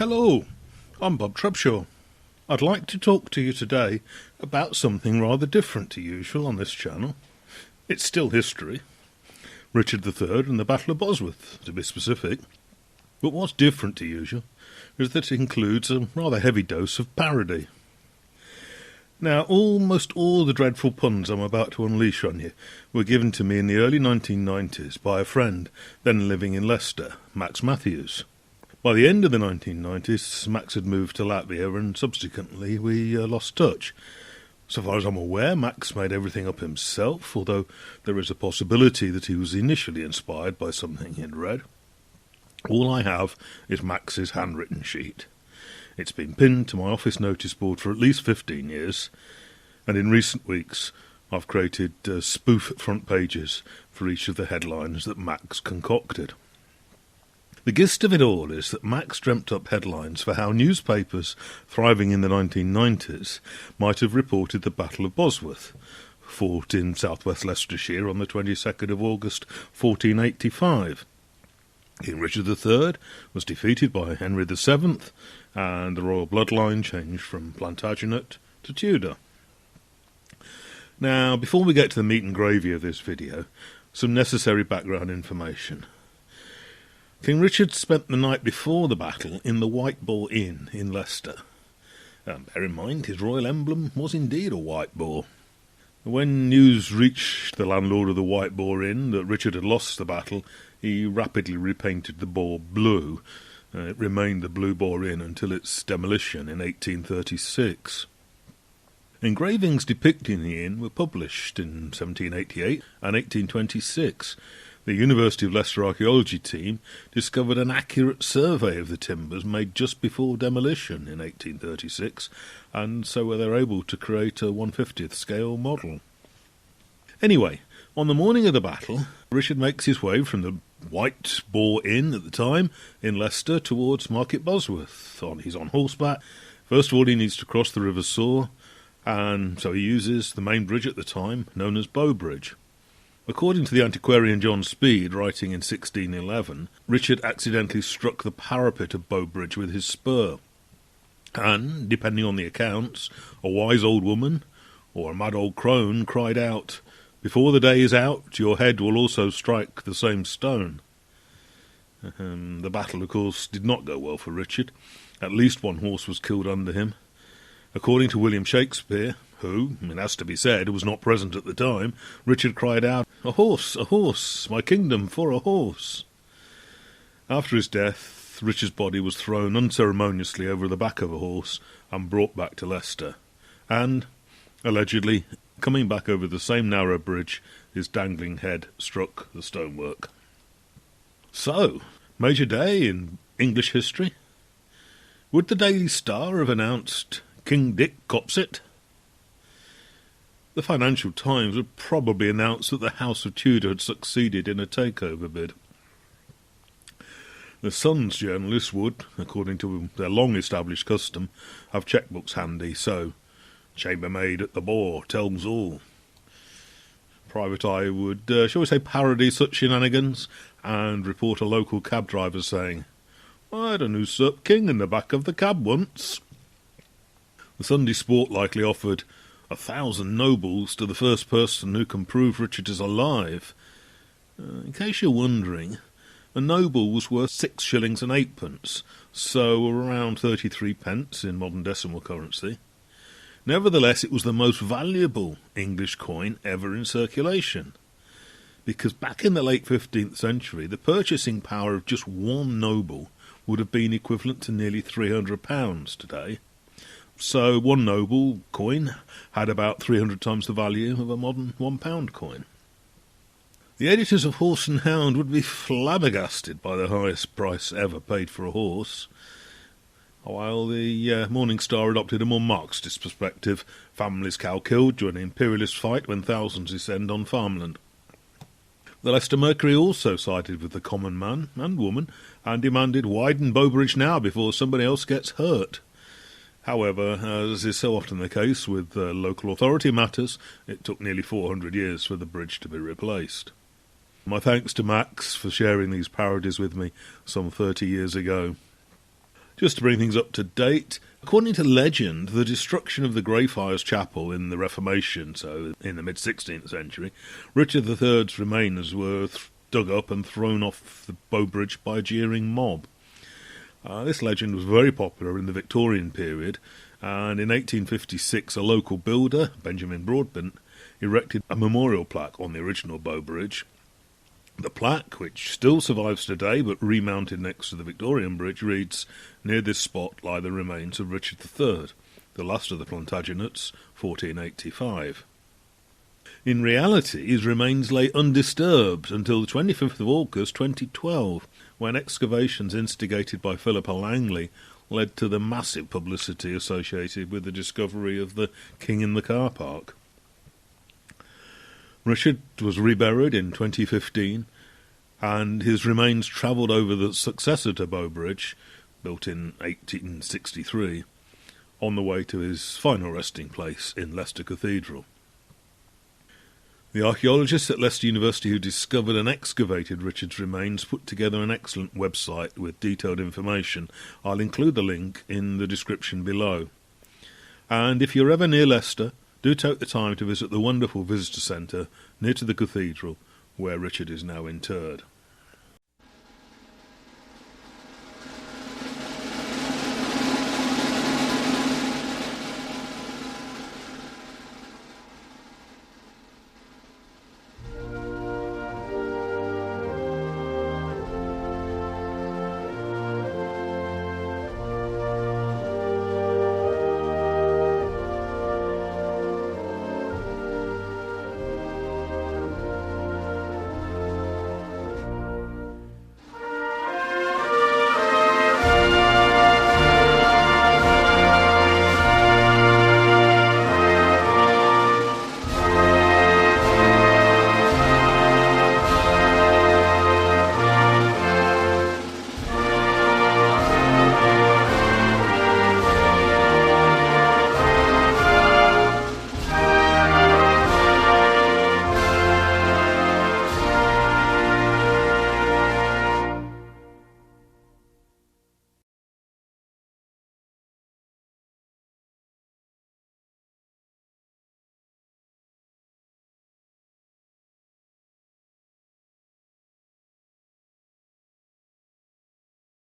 Hello, I'm Bob Trubshaw. I'd like to talk to you today about something rather different to usual on this channel. It's still history. Richard III and the Battle of Bosworth, to be specific. But what's different to usual is that it includes a rather heavy dose of parody. Now, almost all the dreadful puns I'm about to unleash on you were given to me in the early 1990s by a friend then living in Leicester, Max Matthews. By the end of the 1990s, Max had moved to Latvia and subsequently we lost touch. So far as I'm aware, Max made everything up himself, although there is a possibility that he was initially inspired by something he'd read. All I have is Max's handwritten sheet. It's been pinned to my office notice board for at least 15 years, and in recent weeks I've created spoof front pages for each of the headlines that Max concocted. The gist of it all is that Max dreamt up headlines for how newspapers thriving in the 1990s might have reported the Battle of Bosworth, fought in southwest Leicestershire on the 22nd of August 1485. King Richard III was defeated by Henry VII, and the royal bloodline changed from Plantagenet to Tudor. Now, before we get to the meat and gravy of this video, some necessary background information. King Richard spent the night before the battle in the White Boar Inn in Leicester. Bear in mind, his royal emblem was indeed a white boar. When news reached the landlord of the White Boar Inn that Richard had lost the battle, he rapidly repainted the boar blue. It remained the Blue Boar Inn until its demolition in 1836. Engravings depicting the inn were published in 1788 and 1826. The University of Leicester archaeology team discovered an accurate survey of the timbers made just before demolition in 1836, and so were they able to create a 1/50th scale model. Anyway, on the morning of the battle, Richard makes his way from the White Boar Inn at the time in Leicester towards Market Bosworth. He's on horseback. First of all, he needs to cross the River Soar, and so he uses the main bridge at the time, known as Bow Bridge. According to the antiquarian John Speed, writing in 1611, Richard accidentally struck the parapet of Bow Bridge with his spur. And, depending on the accounts, a wise old woman or a mad old crone cried out, "Before the day is out, your head will also strike the same stone." The battle, of course, did not go well for Richard. At least one horse was killed under him. According to William Shakespeare, who, it has to be said, was not present at the time, Richard cried out, a horse, my kingdom for a horse." After his death, Richard's body was thrown unceremoniously over the back of a horse and brought back to Leicester, and, allegedly, coming back over the same narrow bridge, his dangling head struck the stonework. So, major day in English history? Would the Daily Star have announced King Dick cops it? The Financial Times would probably announce that the House of Tudor had succeeded in a takeover bid. The Sun's journalists would, according to their long-established custom, have chequebooks handy, so chambermaid at the Boar tells all. Private Eye would, shall we say, parody such shenanigans and report a local cab driver saying, "I had an usurped king in the back of the cab once." The Sunday Sport likely offered 1,000 nobles to the first person who can prove Richard is alive. In case you're wondering, a noble was worth 6 shillings and 8pence, so around 33 pence in modern decimal currency. Nevertheless, it was the most valuable English coin ever in circulation, because back in the late 15th century, the purchasing power of just one noble would have been equivalent to nearly £300 today. So one noble coin had about 300 times the value of a modern £1 coin. The editors of Horse and Hound would be flabbergasted by the highest price ever paid for a horse, while the Morning Star adopted a more Marxist perspective. Families cow killed during an imperialist fight when thousands descend on farmland. The Leicester Mercury also sided with the common man and woman and demanded widen Bow Bridge now before somebody else gets hurt. However, as is so often the case with local authority matters, it took nearly 400 years for the bridge to be replaced. My thanks to Max for sharing these parodies with me some 30 years ago. Just to bring things up to date, according to legend, the destruction of the Greyfriars Chapel in the Reformation, so in the mid-16th century, Richard III's remains were dug up and thrown off the Bow Bridge by a jeering mob. This legend was very popular in the Victorian period, and in 1856 a local builder, Benjamin Broadbent, erected a memorial plaque on the original Bow Bridge. The plaque, which still survives today but remounted next to the Victorian Bridge, reads, "Near this spot lie the remains of Richard III, the last of the Plantagenets, 1485. In reality, his remains lay undisturbed until the 25th of August 2012, when excavations instigated by Philippa Langley led to the massive publicity associated with the discovery of the King in the car park. Richard was reburied in 2015, and his remains travelled over the successor to Bow Bridge, built in 1863, on the way to his final resting place in Leicester Cathedral. The archaeologists at Leicester University who discovered and excavated Richard's remains put together an excellent website with detailed information. I'll include the link in the description below. And if you're ever near Leicester, do take the time to visit the wonderful visitor centre near to the cathedral where Richard is now interred.